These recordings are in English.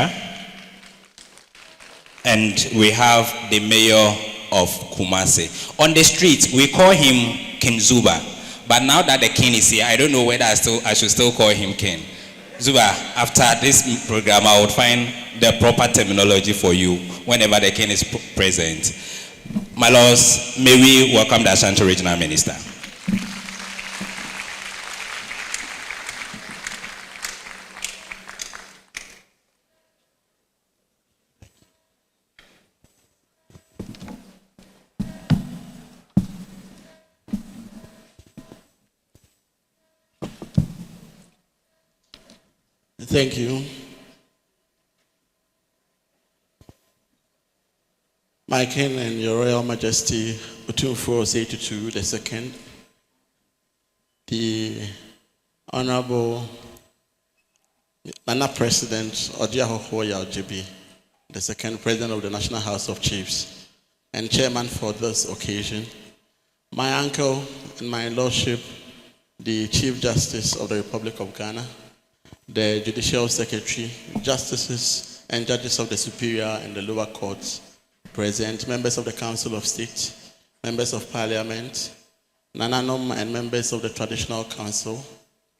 here. And we have the mayor of Kumasi. On the street, we call him King Zuba. But now that the king is here, I don't know whether I should still call him king. Zuba, after this program, I would find the proper terminology for you whenever the king is present. My lords, may we welcome the Ashanti Regional Minister. Thank you. My King and Your Royal Majesty, Opemsuo II, the Honorable Nana President Odiahoho Yaujibi, the second President of the National House of Chiefs, and Chairman for this occasion, my uncle and my Lordship, the Chief Justice of the Republic of Ghana, the Judicial Secretary, Justices and Judges of the Superior and the Lower Courts present, members of the Council of State, members of Parliament, Nananom and members of the Traditional Council,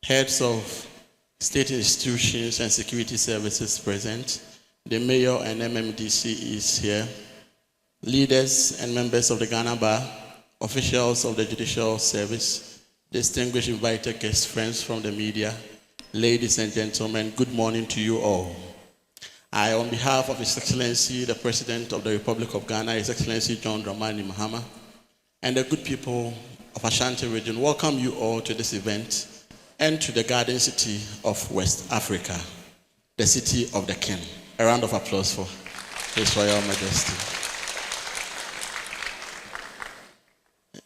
heads of state institutions and security services present, the Mayor and MMDC is here, leaders and members of the Ghana Bar, officials of the Judicial Service, distinguished invited guests, friends from the media, ladies and gentlemen, good morning to you all. I, on behalf of His Excellency, the President of the Republic of Ghana, His Excellency John Dramani Mahama, and the good people of Ashanti region, welcome you all to this event and to the garden city of West Africa, the city of the King. A round of applause for His Royal Majesty.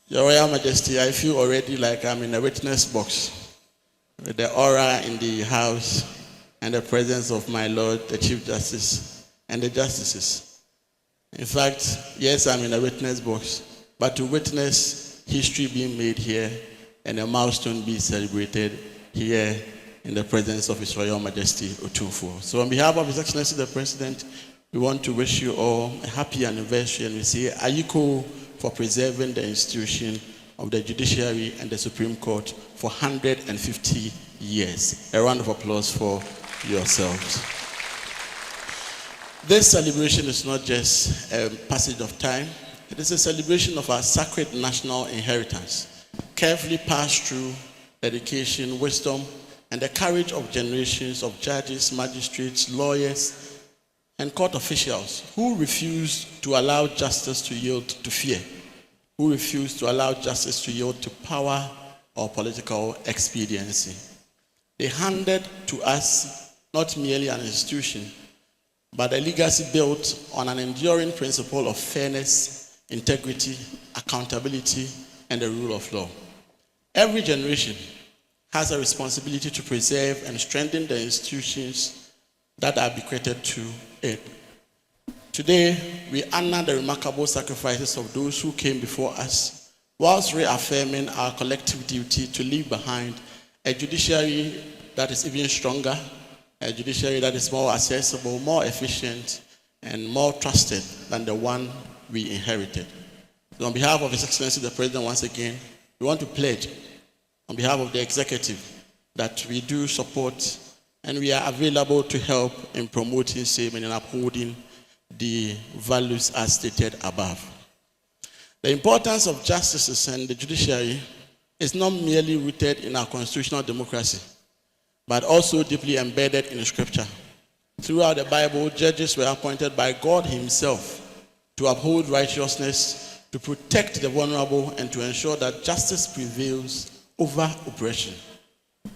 Your Royal Majesty, I feel already like I'm in a witness box, with the aura in the house and the presence of my Lord, the Chief Justice, and the Justices. In fact, yes, I'm in a witness box, but to witness history being made here and a milestone being celebrated here in the presence of His Royal Majesty Opemsuo. So on behalf of His Excellency the President, we want to wish you all a happy anniversary, and we say, Ayiko, for preserving the institution of the judiciary and the Supreme Court for 150 years. A round of applause for yourselves. This celebration is not just a passage of time, it is a celebration of our sacred national inheritance, carefully passed through dedication, wisdom, and the courage of generations of judges, magistrates, lawyers, and court officials who refused to allow justice to yield to fear, who refused to allow justice to yield to power or political expediency. They handed to us not merely an institution, but a legacy built on an enduring principle of fairness, integrity, accountability, and the rule of law. Every generation has a responsibility to preserve and strengthen the institutions that are bequeathed to it. Today, we honor the remarkable sacrifices of those who came before us, whilst reaffirming our collective duty to leave behind a judiciary that is even stronger, a judiciary that is more accessible, more efficient, and more trusted than the one we inherited. So on behalf of His Excellency the President, once again, we want to pledge, on behalf of the executive, that we do support and we are available to help in promoting, saving, and upholding the values as stated above. The importance of justices and the judiciary is not merely rooted in our constitutional democracy, but also deeply embedded in Scripture. Throughout the Bible, judges were appointed by God Himself to uphold righteousness, to protect the vulnerable, and to ensure that justice prevails over oppression.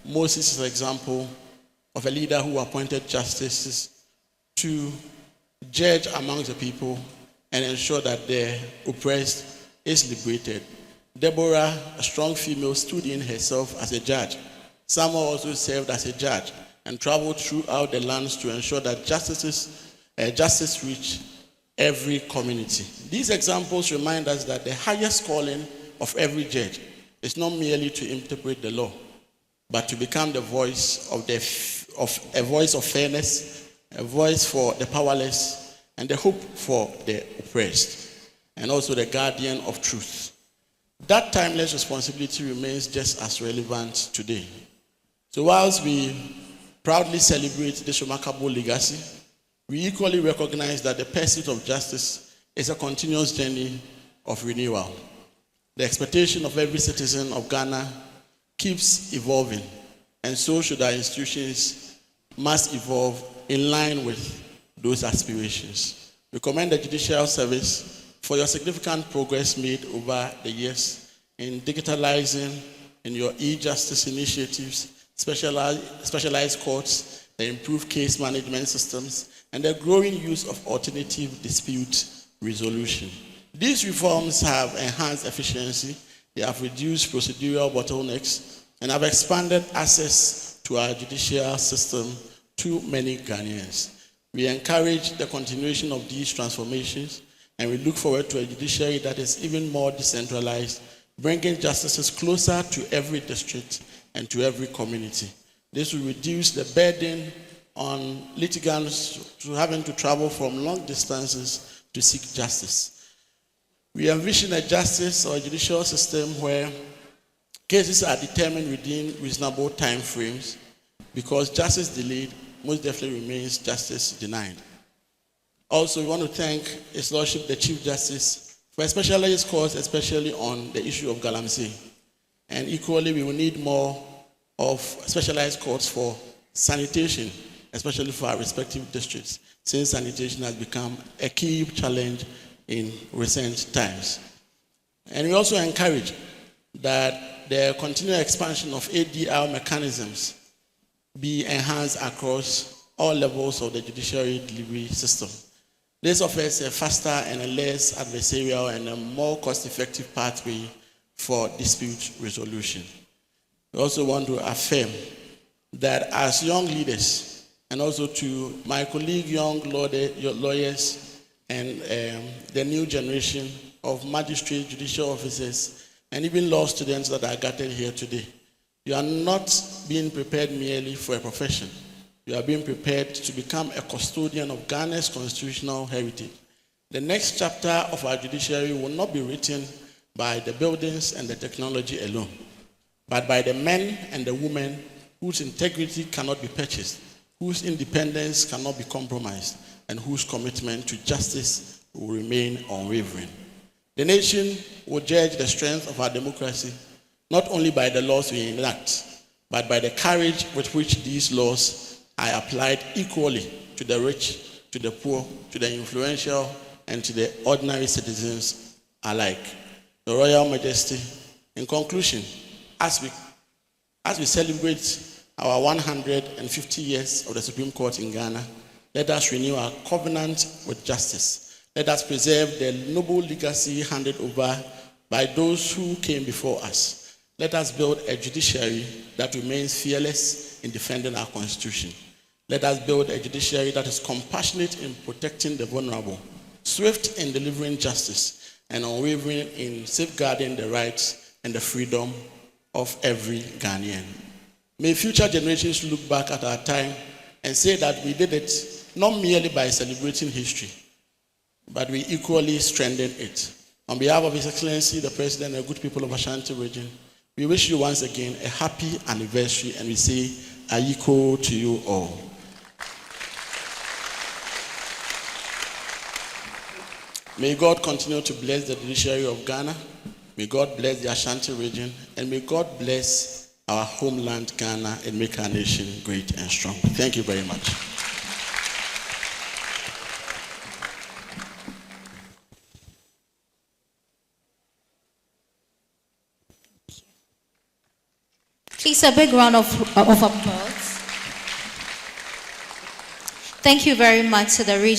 Moses is an example of a leader who appointed justices to judge amongst the people and ensure that the oppressed is liberated. Deborah, a strong female, stood in herself as a judge. Samuel also served as a judge and traveled throughout the lands to ensure that justice reached every community. These examples remind us that the highest calling of every judge is not merely to interpret the law, but to become the voice of a voice of fairness, a voice for the powerless, and the hope for the oppressed, and also the guardian of truth. That timeless responsibility remains just as relevant today. So whilst we proudly celebrate this remarkable legacy, we equally recognize that the pursuit of justice is a continuous journey of renewal. The expectation of every citizen of Ghana keeps evolving, and so should our institutions must evolve in line with those aspirations. We commend the Judicial Service for your significant progress made over the years in digitalizing in your e-justice initiatives, specialized courts, the improved case management systems, and the growing use of alternative dispute resolution. These reforms have enhanced efficiency, they have reduced procedural bottlenecks, and have expanded access to our judicial system to many Ghanaians. We encourage the continuation of these transformations, and we look forward to a judiciary that is even more decentralized, bringing justices closer to every district and to every community. This will reduce the burden on litigants to having to travel from long distances to seek justice. We envision a justice or a judicial system where cases are determined within reasonable time frames, because justice delayed most definitely remains justice denied. Also, we want to thank His Lordship, the Chief Justice, for a specialized course, especially on the issue of Galamsey. And equally, we will need more of specialized courts for sanitation, especially for our respective districts, since sanitation has become a key challenge in recent times. And we also encourage that the continued expansion of ADR mechanisms be enhanced across all levels of the judiciary delivery system. This offers a faster and a less adversarial and a more cost-effective pathway for dispute resolution. We also want to affirm that as young leaders, and also to my colleague young lawyers and the new generation of magistrate judicial officers and even law students that are gathered here today, you are not being prepared merely for a profession. You are being prepared to become a custodian of Ghana's constitutional heritage. The next chapter of our judiciary will not be written by the buildings and the technology alone, but by the men and the women whose integrity cannot be purchased, whose independence cannot be compromised, and whose commitment to justice will remain unwavering. The nation will judge the strength of our democracy not only by the laws we enact, but by the courage with which these laws are applied equally to the rich, to the poor, to the influential, and to the ordinary citizens alike. The Royal Majesty, in conclusion, as we celebrate our 150 years of the Supreme Court in Ghana, let us renew our covenant with justice. Let us preserve the noble legacy handed over by those who came before us. Let us build a judiciary that remains fearless in defending our Constitution. Let us build a judiciary that is compassionate in protecting the vulnerable, swift in delivering justice, and unwavering in safeguarding the rights and the freedom of every Ghanaian. May future generations look back at our time and say that we did it not merely by celebrating history, but we equally strengthened it. On behalf of His Excellency, the President, and the good people of Ashanti region, we wish you once again a happy anniversary, and we say, Ayiko to you all. May God continue to bless the judiciary of Ghana. May God bless the Ashanti region, and may God bless our homeland, Ghana, and make our nation great and strong. Thank you very much. Please, a big round of applause. Thank you very much to the region.